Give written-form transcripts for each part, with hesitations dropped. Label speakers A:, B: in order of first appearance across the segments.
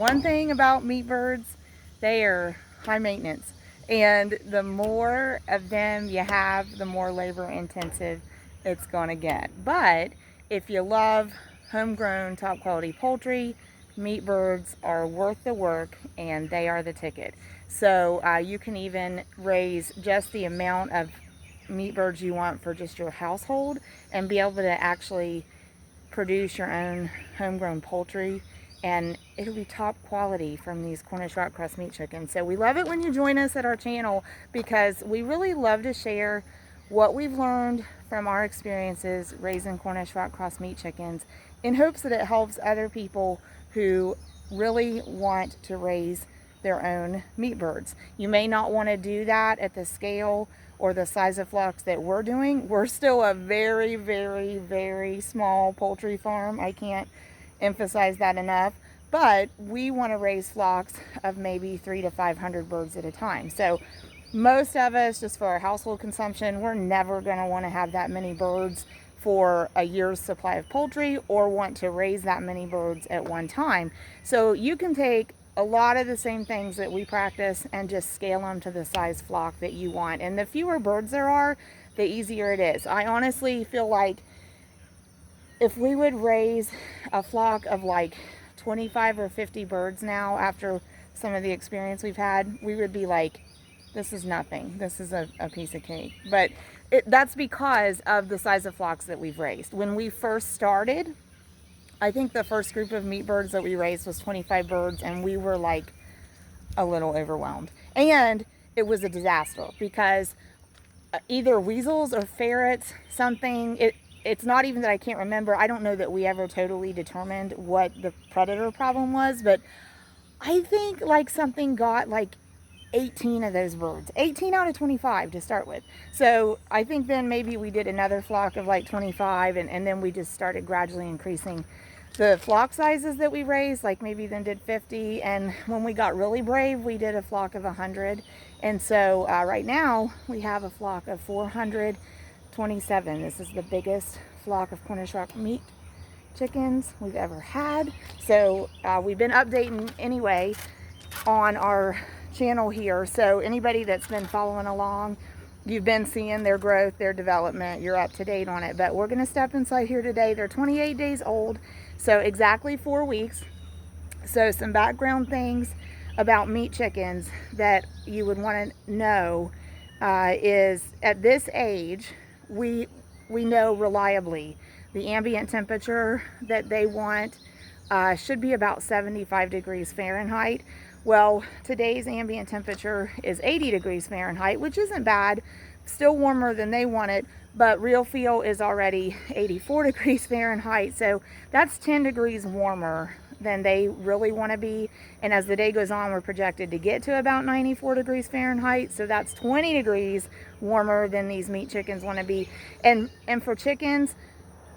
A: One thing about meat birds, they are high maintenance. And the more of them you have, the more labor intensive it's going to get. But if you love homegrown, top quality poultry, meat birds are worth the work and they are the ticket. So you can even raise just the amount of meat birds you want for just your household and be able to actually produce your own homegrown poultry, and it'll be top quality from these Cornish rock crust meat chickens. So we love it when you join us at our channel because we really love to share what we've learned from our experiences raising Cornish rock crust meat chickens in hopes that it helps other people who really want to raise their own meat birds. You may not want to do that at the scale or the size of flocks that we're doing. We're still a very, very, very small poultry farm. I can't emphasize that enough. But we want to raise flocks of maybe 300 to 500 birds at a time. So most of us, just for our household consumption, we're never going to want to have that many birds for a year's supply of poultry or want to raise that many birds at one time. So you can take a lot of the same things that we practice and just scale them to the size flock that you want. And the fewer birds there are, the easier it is. I honestly feel like if we would raise a flock of like 25 or 50 birds now, after some of the experience we've had, we would be like, this is nothing. This is a piece of cake. But that's because of the size of flocks that we've raised. When we first started, I think the first group of meat birds that we raised was 25 birds, and we were like a little overwhelmed. And it was a disaster because either weasels or ferrets, it's not even that I can't remember. I don't know that we ever totally determined what the predator problem was, but I think like something got like 18 of those birds, 18 out of 25 to start with. So I think then maybe we did another flock of like 25, and then we just started gradually increasing the flock sizes that we raised, like maybe then did 50. And when we got really brave, we did a flock of 100. And so right now we have a flock of 427. This is the biggest flock of Cornish rock meat chickens we've ever had. So we've been updating anyway on our channel here, so anybody that's been following along, you've been seeing their growth, their development, you're up to date on it. But we're going to step inside here today. They're 28 days old, so exactly 4 weeks. So some background things about meat chickens that you would want to know is at this age, we know reliably the ambient temperature that they want should be about 75 degrees Fahrenheit. Well, today's ambient temperature is 80 degrees Fahrenheit, which isn't bad, still warmer than they want it, but real feel is already 84 degrees Fahrenheit, so that's 10 degrees warmer than they really want to be. And as the day goes on, we're projected to get to about 94 degrees Fahrenheit, so that's 20 degrees warmer than these meat chickens want to be. And for chickens,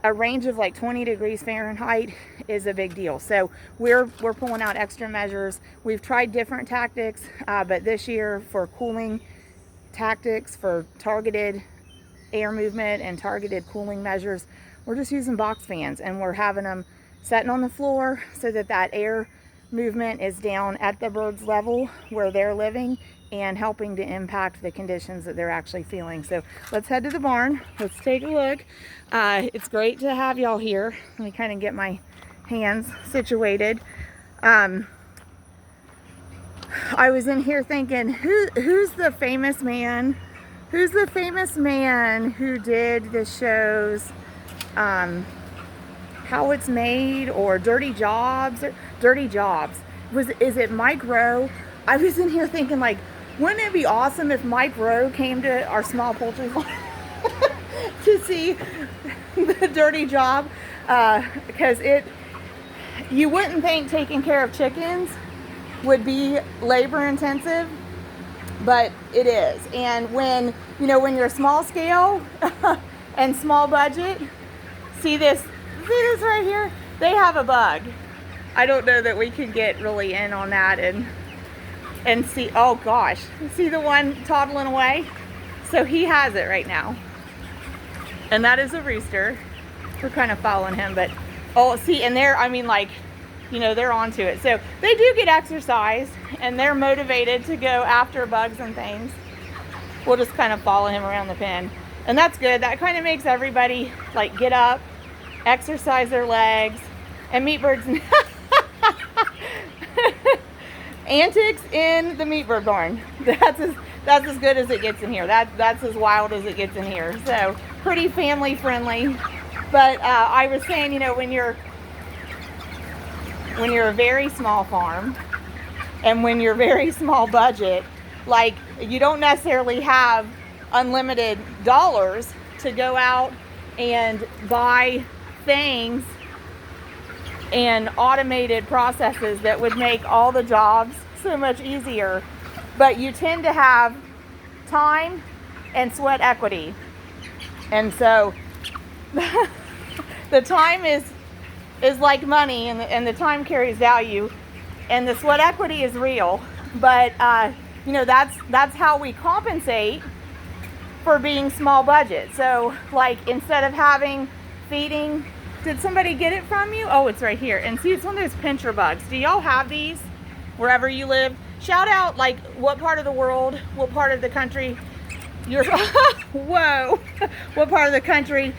A: a range of like 20 degrees Fahrenheit is a big deal. So we're pulling out extra measures. We've tried different tactics, but this year for cooling tactics, for targeted air movement and targeted cooling measures, we're just using box fans, and we're having them sitting on the floor so that air movement is down at the bird's level where they're living and helping to impact the conditions that they're actually feeling. So let's head to the barn. Let's take a look. It's great to have y'all here. Let me kind of get my hands situated. I was in here thinking, who's the famous man? Who's the famous man who did the shows How It's Made or Dirty Jobs? Is it Mike Rowe? I was in here thinking, like, wouldn't it be awesome if Mike Rowe came to our small poultry farm to see the dirty job? Because you wouldn't think taking care of chickens would be labor intensive, but it is. And when you're small scale and small budget, see this right here? They have a bug. I don't know that we could get really in on that and see, oh gosh, see the one toddling away? So he has it right now. And that is a rooster. We're kind of following him, but oh, see, and there, I mean, like, you know, they're onto it. So they do get exercise and they're motivated to go after bugs and things. We'll just kind of follow him around the pen. And that's good. That kind of makes everybody like get up, exercise their legs, and meat birds. Antics in the meat bird barn. That's as good as it gets in here. That's as wild as it gets in here. So pretty family friendly. But I was saying, you know, when you're a very small farm and when you're very small budget, like you don't necessarily have unlimited dollars to go out and buy things and automated processes that would make all the jobs so much easier. But you tend to have time and sweat equity. And so the time is like money, and the time carries value, and the sweat equity is real. But you know, that's how we compensate for being small budget. So like instead of having feeding, did somebody get it from you? Oh, it's right here. And see, it's one of those pincher bugs. Do y'all have these wherever you live? Shout out like what part of the world, what part of the country you're whoa, what part of the country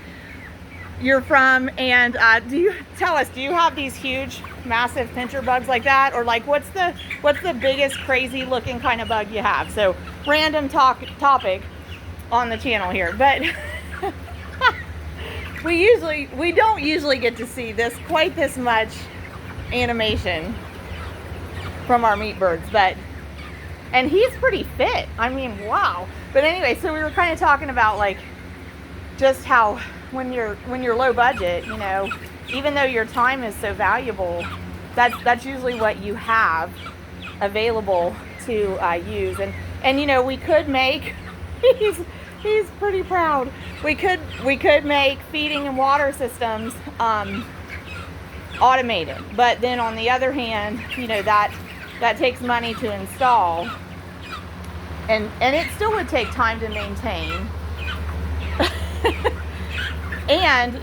A: you're from, and do you have these huge massive pincher bugs like that, or like what's the biggest crazy looking kind of bug you have? So random topic on the channel here, but we don't usually get to see quite this much animation from our meat birds, and he's pretty fit. I mean, wow. But anyway, so we were kind of talking about like just how when you're low budget, you know, even though your time is so valuable, that's usually what you have available to use. And you know, we could make he's pretty proud. We could make feeding and water systems automated, but then on the other hand, you know, that takes money to install, and it still would take time to maintain. And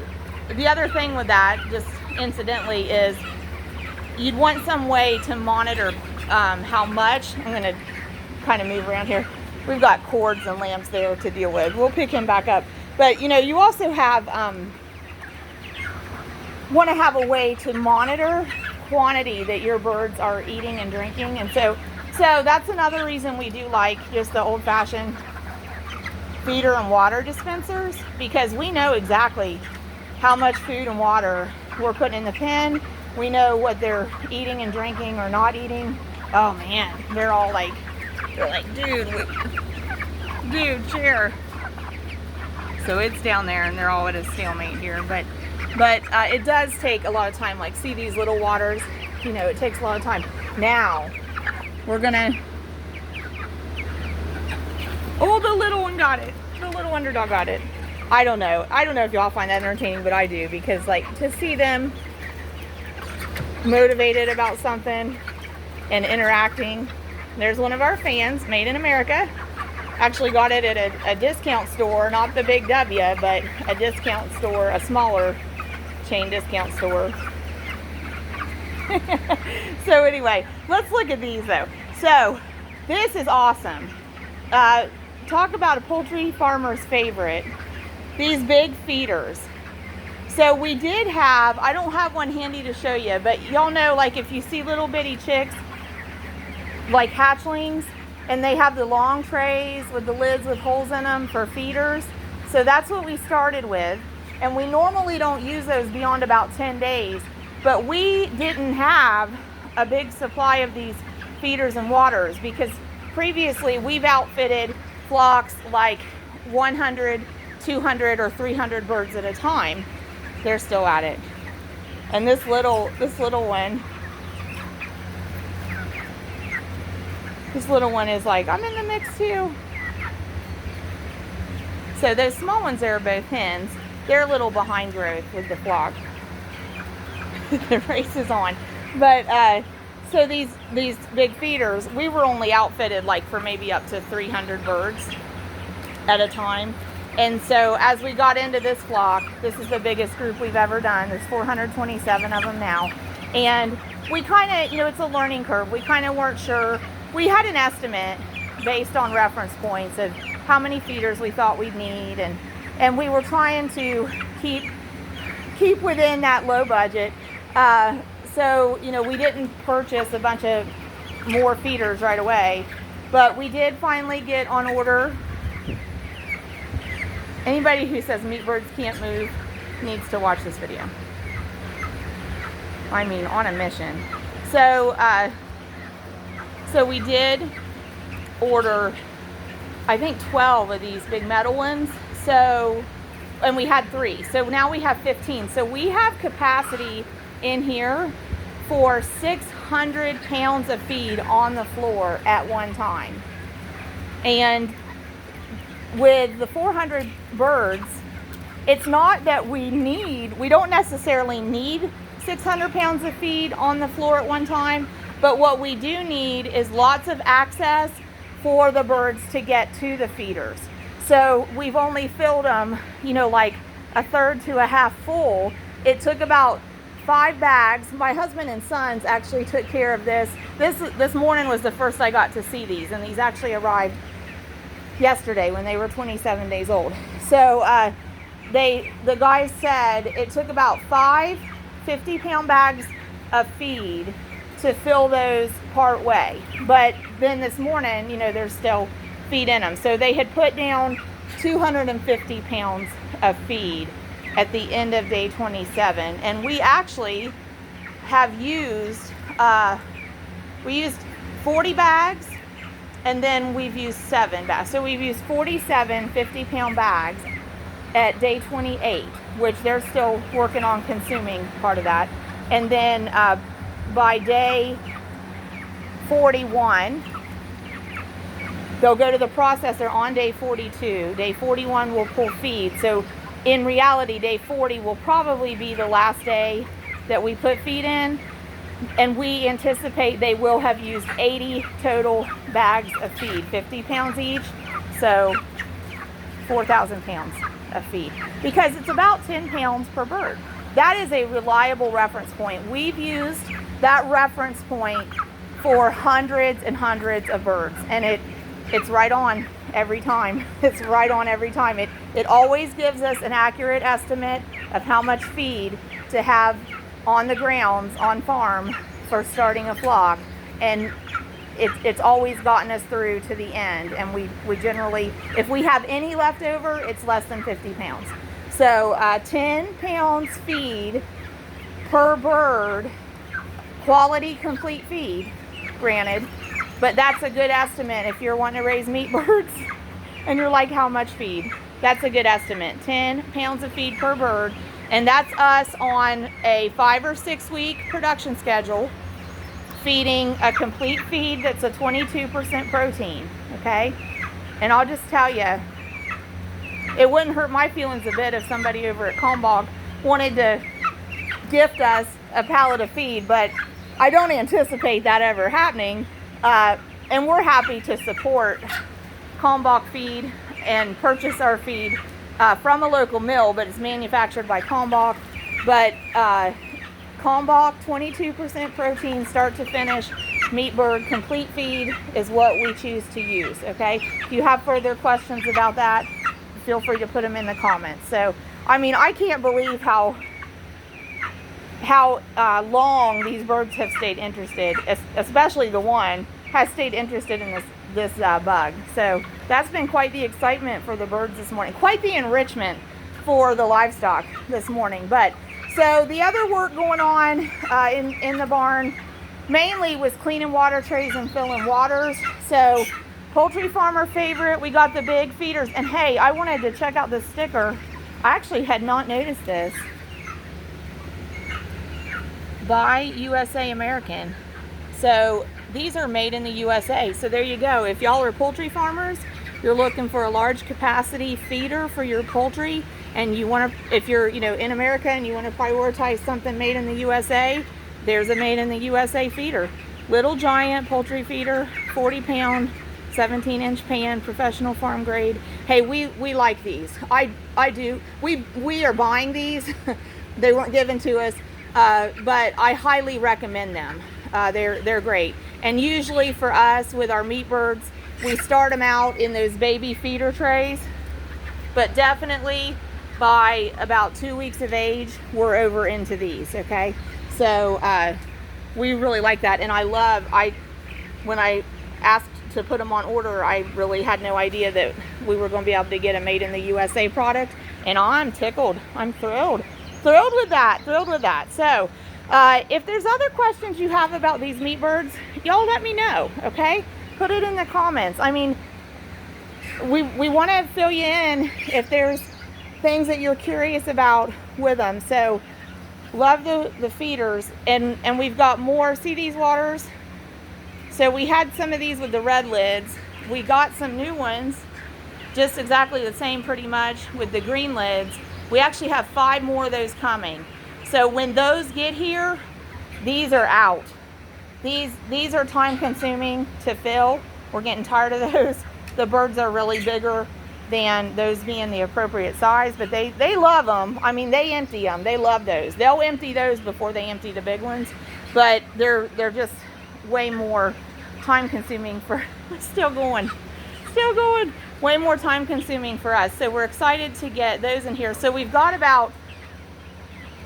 A: the other thing with that, just incidentally, is you'd want some way to monitor how much. I'm going to kind of move around here. We've got cords and lamps there to deal with. We'll pick him back up. But, you know, you also have want to have a way to monitor quantity that your birds are eating and drinking. And so that's another reason we do like just the old-fashioned feeder and water dispensers, because we know exactly how much food and water we're putting in the pen. We know what they're eating and drinking or not eating. Oh man, they're like, dude, chair. So it's down there and they're all at a stalemate here, but it does take a lot of time. Like, see these little waters, you know, it takes a lot of time. Now we're gonna, oh, the little one got it. The little underdog got it. I don't know if y'all find that entertaining, but I do, because like to see them motivated about something and interacting. There's one of our fans, Made in America. Actually got it at a discount store, not the Big W, but a discount store, a smaller chain discount store. So anyway, let's look at these though. So this is awesome. Talk about a poultry farmer's favorite. These big feeders. So we did have, I don't have one handy to show you, but y'all know, like if you see little bitty chicks, like hatchlings, and they have the long trays with the lids with holes in them for feeders. So that's what we started with. And we normally don't use those beyond about 10 days, but we didn't have a big supply of these feeders and waters because previously we've outfitted flocks like 100, 200, or 300 birds at a time. They're still at it. And this little one is like, I'm in the mix too. So those small ones there are both hens. They're a little behind growth with the flock. The race is on. But so these big feeders, we were only outfitted like for maybe up to 300 birds at a time. And so as we got into this flock, this is the biggest group we've ever done. There's 427 of them now. And we kind of, it's a learning curve. We kind of weren't sure. We had an estimate based on reference points of how many feeders we thought we'd need, and we were trying to keep within that low budget. So we didn't purchase a bunch of more feeders right away, but we did finally get on order. Anybody who says meat birds can't move needs to watch this video. I mean, on a mission. So we did order, I think, 12 of these big metal ones. So, and we had 3. So now we have 15. So we have capacity in here for 600 pounds of feed on the floor at one time. And with the 400 birds, it's not that we don't necessarily need 600 pounds of feed on the floor at one time, but what we do need is lots of access for the birds to get to the feeders. So we've only filled them, like a third to a half full. It took about 5 bags. My husband and sons actually took care of this. This morning was the first I got to see these, and these actually arrived yesterday when they were 27 days old. So the guys said it took about 5 50-pound bags of feed to fill those part way. But then this morning, there's still feed in them. So they had put down 250 pounds of feed at the end of day 27. And we actually have used, we used 40 bags, and then we've used 7 bags. So we've used 47 50-pound bags at day 28, which they're still working on consuming part of that. And then by day 41, they'll go to the processor on day 42. Day 41 will pull feed. So in reality, day 40 will probably be the last day that we put feed in. And we anticipate they will have used 80 total bags of feed, 50 pounds each. So 4,000 pounds of feed, because it's about 10 pounds per bird. That is a reliable reference point. We've used that reference point for hundreds and hundreds of birds, and it's right on every time. It's right on every time. It always gives us an accurate estimate of how much feed to have on the grounds on farm for starting a flock, and it's always gotten us through to the end. And we generally, if we have any left over, it's less than 50 pounds. So 10 pounds feed per bird, quality complete feed, granted, but that's a good estimate if you're wanting to raise meat birds and you're like, how much feed? That's a good estimate. 10 pounds of feed per bird, and that's us on a 5 or 6 week production schedule, feeding a complete feed that's a 22% protein, okay? And I'll just tell you, it wouldn't hurt my feelings a bit if somebody over at Kalmbach wanted to gift us a pallet of feed, but I don't anticipate that ever happening. And we're happy to support Kalmbach feed and purchase our feed from a local mill, but it's manufactured by Kalmbach. But Kalmbach 22% protein start to finish meat bird complete feed is what we choose to use, okay? If you have further questions about that, feel free to put them in the comments. So, I mean, I can't believe how long these birds have stayed interested, especially the one has stayed interested in this bug. So that's been quite the excitement for the birds this morning, quite the enrichment for the livestock this morning. But so the other work going on in the barn mainly was cleaning water trays and filling waters. So poultry farmer favorite, we got the big feeders. And hey, I wanted to check out this sticker. I actually had not noticed this. Buy USA American. So these are made in the USA. So there you go. If y'all are poultry farmers, you're looking for a large capacity feeder for your poultry, and you want to, if you're in America and you want to prioritize something made in the USA, there's a made in the USA feeder. Little Giant poultry feeder, 40 pound, 17-inch pan, professional farm grade. Hey, we like these. I do. We are buying these. They weren't given to us. but I highly recommend them. They're great. And usually for us with our meat birds, we start them out in those baby feeder trays, but definitely by about 2 weeks of age, we're over into these, okay? So we really like that. And when I asked to put them on order, I really had no idea that we were going to be able to get a made in the USA product. And I'm tickled. I'm thrilled with that. So if there's other questions you have about these meat birds, y'all let me know, okay? Put it in the comments. I mean, we want to fill you in if there's things that you're curious about with them. So love the feeders, and we've got more. See these waters? So we had some of these with the red lids. We got some new ones, just exactly the same pretty much with the green lids. We actually have 5 more of those coming. So when those get here, these are out. These are time consuming to fill. We're getting tired of those. The birds are really bigger than those being the appropriate size, but they love them. I mean, they empty them. They love those. They'll empty those before they empty the big ones, but they're just way more time consuming for still going, way more time consuming for us. So we're excited to get those in here. So we've got about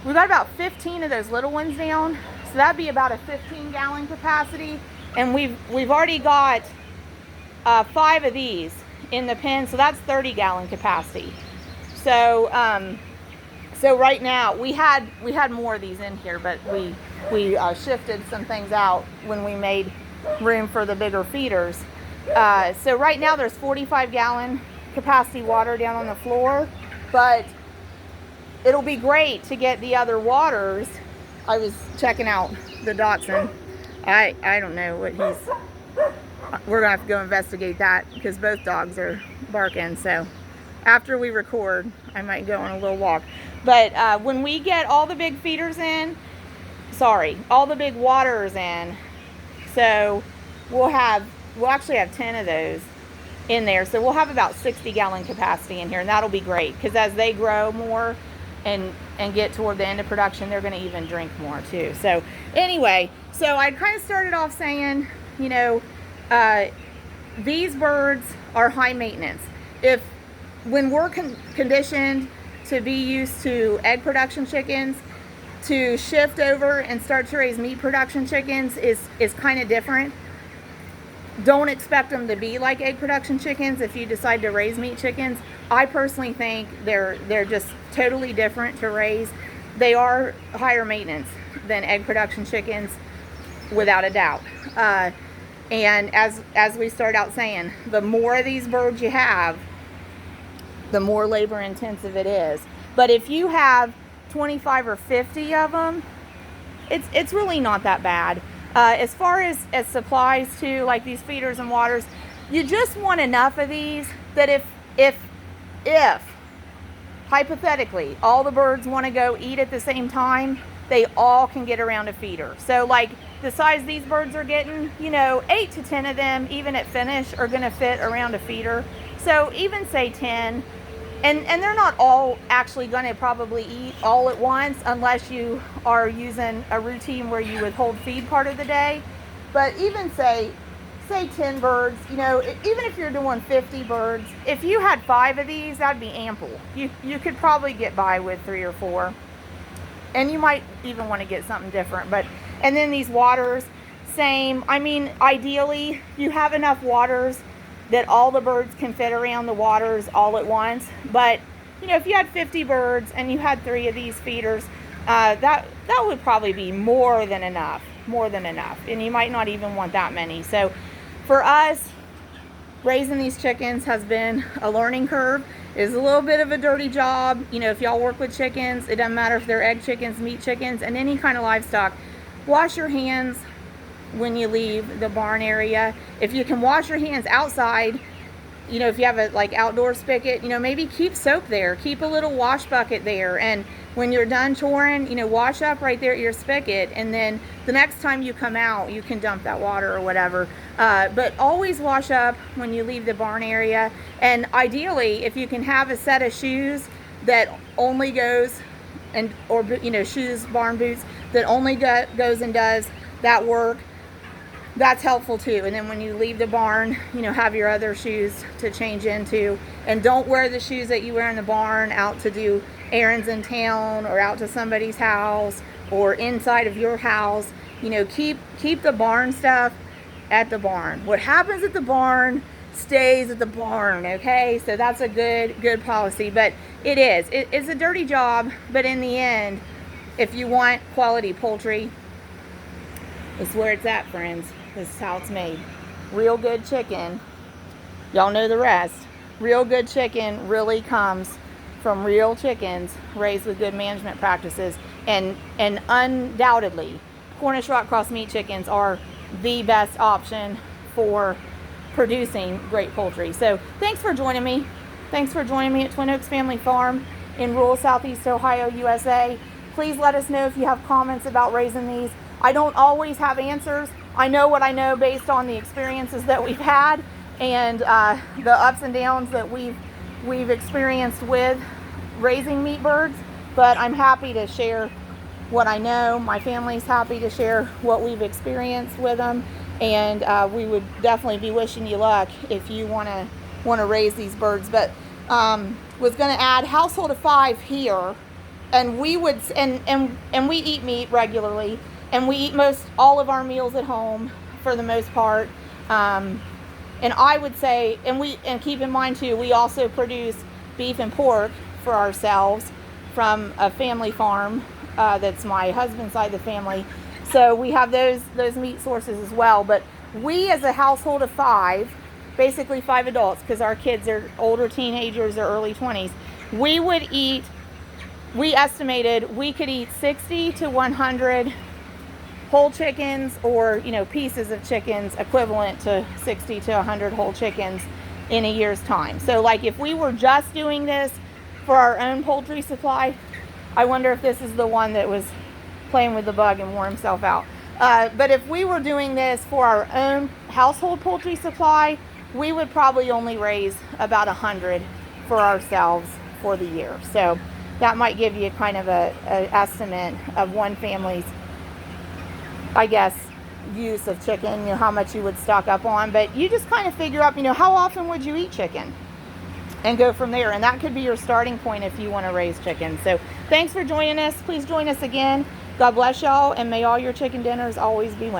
A: 15 of those little ones down. So that'd be about a 15-gallon capacity, and we've already got 5 of these in the pen, so that's 30-gallon capacity. So so right now we had more of these in here, but we shifted some things out when we made room for the bigger feeders. So right now there's 45-gallon capacity water down on the floor, but it'll be great to get the other waters. I was checking out the Dachshund. I don't know what we're gonna have to go investigate that because both dogs are barking. So after we record, I might go on a little walk. But when we get all the big feeders in, all the big waters in, so we'll actually have 10 of those in there. So we'll have about 60-gallon capacity in here, and that'll be great because as they grow more and get toward the end of production, they're going to even drink more too. So anyway, so I kind of started off saying, you know, these birds are high maintenance. When we're conditioned to be used to egg production chickens, to shift over and start to raise meat production chickens is kind of different. Don't expect them to be like egg production chickens if you decide to raise meat chickens. I personally think they're just totally different to raise. They are higher maintenance than egg production chickens, without a doubt. And as we start out saying, the more of these birds you have, the more labor intensive it is. But if you have 25 or 50 of them, it's really not that bad. As far as supplies too, like these feeders and waters, you just want enough of these that if hypothetically all the birds want to go eat at the same time, they all can get around a feeder. So like the size these birds are getting, you know, 8 to 10 of them, even at finish, are going to fit around a feeder. So even say 10, and they're not all actually going to probably eat all at once unless you are using a routine where you withhold feed part of the day. But even say 10 birds, you know, even if you're doing 50 birds, if you had 5 of these, that'd be ample. You could probably get by with 3 or 4. And you might even want to get something different. And then these waters, same. I mean, ideally, you have enough waters that all the birds can fit around the waters all at once. But, you know, if you had 50 birds and you had 3 of these feeders, that would probably be more than enough. And you might not even want that many. So for us, raising these chickens has been a learning curve. It's a little bit of a dirty job. You know, if y'all work with chickens, it doesn't matter if they're egg chickens, meat chickens, and any kind of livestock. Wash your hands when you leave the barn area. If you can wash your hands outside, you know, if you have a like outdoor spigot, you know, maybe keep soap there, keep a little wash bucket there, and when you're done choring, you know, wash up right there at your spigot, and then the next time you come out, you can dump that water or whatever. But always wash up when you leave the barn area. And ideally, if you can have a set of shoes that only goes and or shoes, barn boots that only goes and does that work, that's helpful too. And then when you leave the barn, have your other shoes to change into, and don't wear the shoes that you wear in the barn out to do errands in town or out to somebody's house or inside of your house. Keep the barn stuff at the barn. What happens at the barn stays at the barn, okay? So that's a good policy. But it's a dirty job, but in the end, if you want quality poultry, this is where it's at, friends. This is how it's made. Real good chicken, y'all know the rest. Real good chicken really comes from real chickens raised with good management practices, and undoubtedly Cornish Rock Cross meat chickens are the best option for producing great poultry. So thanks for joining me. Thanks for joining me at Twin Oaks Family Farm in rural Southeast Ohio, USA. Please let us know if you have comments about raising these. I don't always have answers. I know what I know based on the experiences that we've had and the ups and downs that we've experienced with raising meat birds, but I'm happy to share what I know. My family's happy to share what we've experienced with them, and we would definitely be wishing you luck if you want to raise these birds. But was going to add household of 5 here, and we would and we eat meat regularly, and we eat most all of our meals at home for the most part. And I would say, and keep in mind too, we also produce beef and pork for ourselves from a family farm that's my husband's side of the family. So we have those meat sources as well. But we, as a household of 5, basically 5 adults, because our kids are older teenagers or early 20s, we estimated we could eat 60 to 100 whole chickens, or pieces of chickens equivalent to 60 to 100 whole chickens in a year's time. So like if we were just doing this for our own poultry supply, I wonder if this is the one that was playing with the bug and wore himself out. But if we were doing this for our own household poultry supply, we would probably only raise about 100 for ourselves for the year. So that might give you kind of an estimate of one family's, I guess, use of chicken, how much you would stock up on. But you just kind of figure up, how often would you eat chicken, and go from there. And that could be your starting point if you want to raise chicken. So thanks for joining us. Please join us again. God bless y'all, and may all your chicken dinners always be winning.